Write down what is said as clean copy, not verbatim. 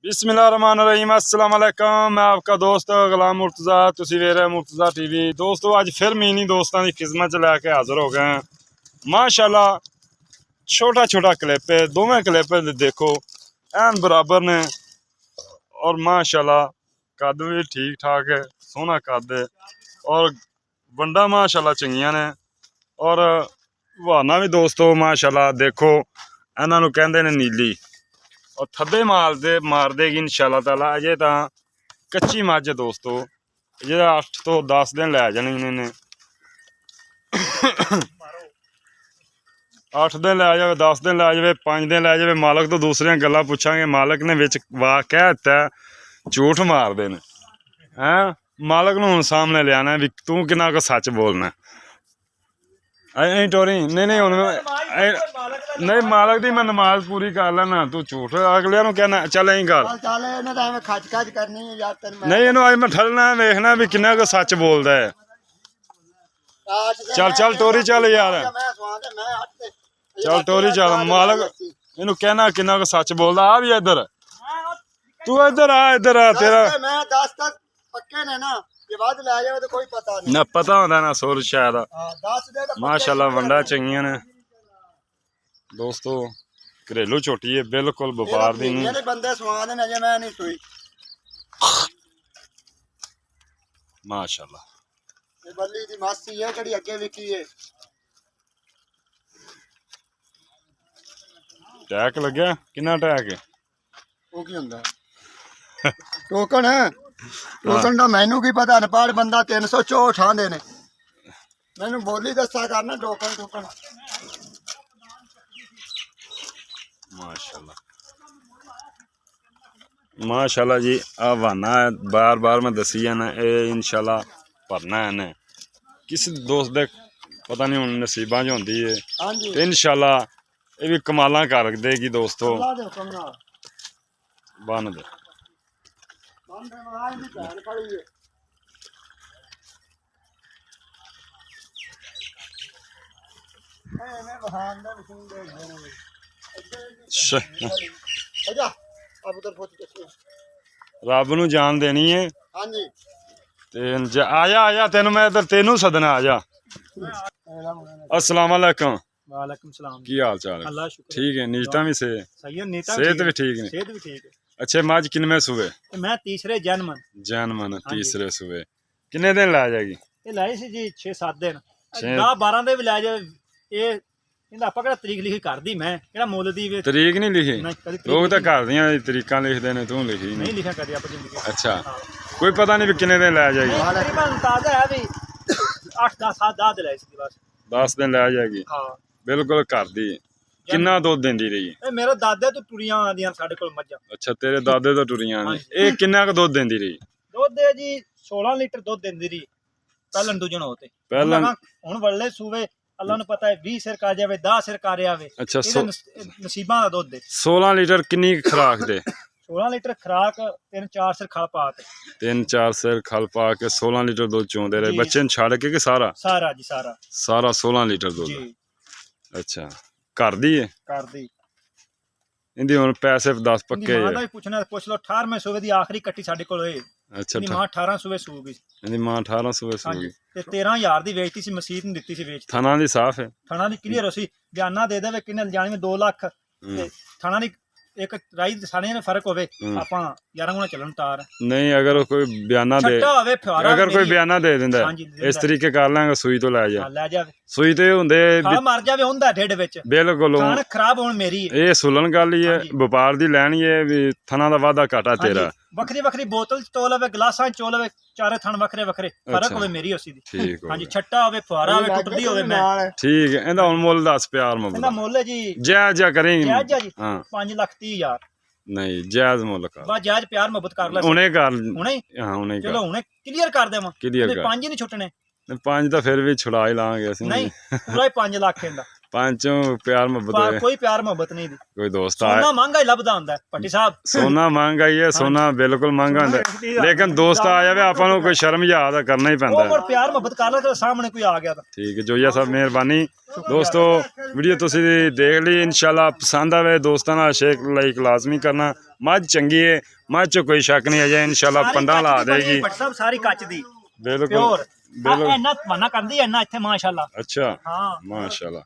बिस्मिल्लाहिर्रहमानिर्रहीम अस्सलाम वालेकुम। मैं आपका दोस्त गुलाम मुर्तज़ा, तुसी वेख रहे मुर्तज़ा टीवी। दोस्तों अज फिर मीनी दोस्तों की खिदमत च लैके हाज़र हो गए हैं। माशाल्लाह छोटा छोटा क्लिप है, दोवें क्लिप देखो एन बराबर ने और माशाल्लाह कद भी ठीक ठाक है, सोहना कद है और वंडा माशाल्लाह चंगियां ने और वाना भी दोस्तों माशाल्लाह देखो इन्हों कहते ने नीली और थब्बे मार देगी इंशाल्लाह ताला। अजे तो कच्ची मझ दोस्तों, अजे 8 तो 10 दिन लै जाने इन्हें 8 दिन लै जाए, 10 दिन लै जाए, 5 दिन लै जाए। मालक तो दूसरिया गल्लां पूछांगे, मालक ने विच वाह कह दिता झूठ मारते हैं हैं। मालक नूं हुण सामने लियाना भी तू किन्ना को सच बोलना। टोरी नहीं हुण नहीं मालक दी मैं नमाज पूरी कर लेना, तू झूठ अगले कहना चल ऐ कर नहीं इनू अज मैं ठरना वेखना भी किन्ना को सच बोलता है। चल चल टोरी चल यार, चल टोरी चल। मालक इनू कहना किन्ना को सच बोलता। आ भी इधर तू इधर आ तेरा ना पता होंदा ना सुर शायद। माशाल्लाह वंडा चंगियां ने दोस्तों, घरेलू झोटी है बिल्कुल व्यापार दी नहीं। माशाल्लाह टैक लग्या किन्ना टैक है टोकन टोकन का मैनू की पता, अनपढ़ बंदा 364 आंदे ने, मैनू बोली दसा करना टोकन टोकन। माशाल्लाह माशाल्लाह जी। आवाना है बार बार मैं दसी जाना, ये इंशाल्लाह भरना है इन्हें किसी दोस्त दे पता नहीं हुण नसीबां च होंदी है ते इंशाल्लाह ये भी कमालां कर देगी दोस्तों। बन दे रब नूं जान देनी है। आजा तेन मैं इधर तेनू सदना आजा। अस्सलाम वालेकुम। वालेकुम सलाम। की हाल चाल है? ठीक है। नीता भी से सेहत भी ठीक है। अच्छे मझ किनमें सुबह? मैं तीसरे जन्मन तीसरे सुबह किन्ने दिन लै जाएगी? ये लाई सी जी 6-7 दिन 10-12 दे भी लै जाए। ये इंदा आपा केड़ा तरीक लिखी कर दी, मैं केड़ा मुल दी वे तरीक नहीं लिखी। लोग तो घर दियां तरीकां लिखदे ने, तू लिखी नहीं लिखा कदी आप जिंदगी। अच्छा कोई पता नहीं भी किन्ने दिन लै जाएगी? तकरीबन अंदाजा है भी 8-10 दिन लाई सी बस। 10 दिन लै जाएगी। हां बिल्कुल घर दी। किन्ना दुध देंदी रही है? ए मेरे दादे तो टुरियां आंदियां साडे कोल मज्जां। अच्छा तेरे दादे तो टुरियां ने। ए किन्ना का दुध देंदी रही? दुध दे जी 16 लीटर दुध देंदी रही पहलन दूजन होते। पहलन हुण वल्ले सूबे अल्लाह नूं पता है 20 सिर कर जावे 10 सिर कर आवे। अच्छा नसीबां दा दुध दे 16 लीटर किन्नी खुराक दे? 16 लीटर खुराक 3-4 सिर खल पा के 3-4 सिर खल पा के 16 लीटर दूध चोंदे रहे बच्चे छड़ के सारा जी सारा 16 लीटर दूध। अच्छा घर दी है? घर दी। इंदी हुण पैसे 10 पक्के है। मां पुछना पुछ लो 18वें सूबे दी आखिरी कट्टी साडे कोल होए। अच्छा इंदी मां 18 सूबे सूगी। इंदी मां 18 सूबे सूगी ते 13000 दी बेचती सी, मसीत नूं दित्ती सी बेच। थाना दी साफ है, थाना दी क्लियर होसी। बयाना दे देवे किन्ने जाने में 2 लाख ते थाना दी एक राई सारे ने फर्क होवे आपां 11 गुना चलन तार नहीं। अगर कोई बयाना दे अगर कोई बयाना दे दिंदा इस तरीके कर लांगे सुई तो लै जा सुई ते हुंदे मर जावे हुंदा ढिड विच बिल्कुल खान खराब होण मेरी ए सुलन गल ही है। व्यापार दी लैनी है भी थना दा वादा घाटा तेरा वखरी वखरी बोतल तोल होवे गिलासां चोल होवे चारे थन वखरे वखरे फर्क होवे मेरी उसी दी। हां जी छट्टा होवे फुआरा होवे टुटदी होवे मैं ठीक है। इंदा हुण मुੱਲ दस प्यार मुੱਲ इंदा मुੱਲ है जी जायज करेंगे जायज जी। हां 5,30,000 नहीं जायज मुੱਲ कर बस जायज प्यार मोहब्बत कर ले हुणे कर हुणे। हां हुणे चलो हुणे क्लियर कर देवां क्लियर कर 5 नहीं छुटने 5 तो फिर भी छुड़ा ही लांगे असि नहीं पूरा ही 5 लाख इंदा ਪੰਚੋਂ ਪਿਆਰ ਮੁਹੱਬਤ ਹੋਏ ਕੋਈ ਪਿਆਰ ਮੁਹੱਬਤ ਨਹੀਂ ਦੀ ਕੋਈ ਦੋਸਤ ਆਇਆ ਸੋਨਾ ਮਹਿੰਗਾ ਹੀ ਲੱਭਦਾ ਹੁੰਦਾ ਭੱਟੀ ਸਾਹਿਬ ਸੋਨਾ ਮਹਿੰਗਾ ਹੀ ਹੈ ਸੋਨਾ ਬਿਲਕੁਲ ਮਹਿੰਗਾ ਹੁੰਦਾ ਲੇਕਿਨ ਦੋਸਤ ਆ ਜਾਵੇ ਆਪਾਂ ਨੂੰ ਕੋਈ ਸ਼ਰਮ ਯਾਦ ਕਰਨਾ ਹੀ ਪੈਂਦਾ ਉਹ ਪਿਆਰ ਮੁਹੱਬਤ ਕਰ ਲੈ ਤੇ ਸਾਹਮਣੇ ਕੋਈ ਆ ਗਿਆ ਤਾਂ ਠੀਕ ਹੈ ਜੋਈਆ ਸਾਹਿਬ ਮਿਹਰਬਾਨੀ ਦੋਸਤੋ ਵੀਡੀਓ ਤੁਸੀਂ ਦੇਖ ਲਈ ਇਨਸ਼ਾਅੱਲਾ ਪਸੰਦ ਆਵੇ ਦੋਸਤਾਂ ਨਾਲ ਸ਼ੇਅਰ ਲਾਈਕ ਲਾਜ਼ਮੀ ਕਰਨਾ ਮੱਝ ਚੰਗੀ ਹੈ ਮੱਝ 'ਚ ਕੋਈ ਸ਼ੱਕ ਨਹੀਂ ਅਜੇ ਇਨਸ਼ਾਅੱਲਾ ਪੰਡਾਂ ਲਾ ਦੇਗੀ ਭੱਟੀ ਸਾਹਿਬ ਸਾਰੀ ਕੱਚ ਦੀ ਬਿਲਕੁਲ ਪਿਓਰ ਬਿਲਕੁਲ ਇੰਨਾ ਮਾਨਾ ਕਰਦੀ ਐ ਇੰਨਾ ਇੱਥੇ ਮਾਸ਼ਾਅੱਲਾ ਅੱਛਾ ਹਾਂ ਮਾਸ਼ਾਅੱਲਾ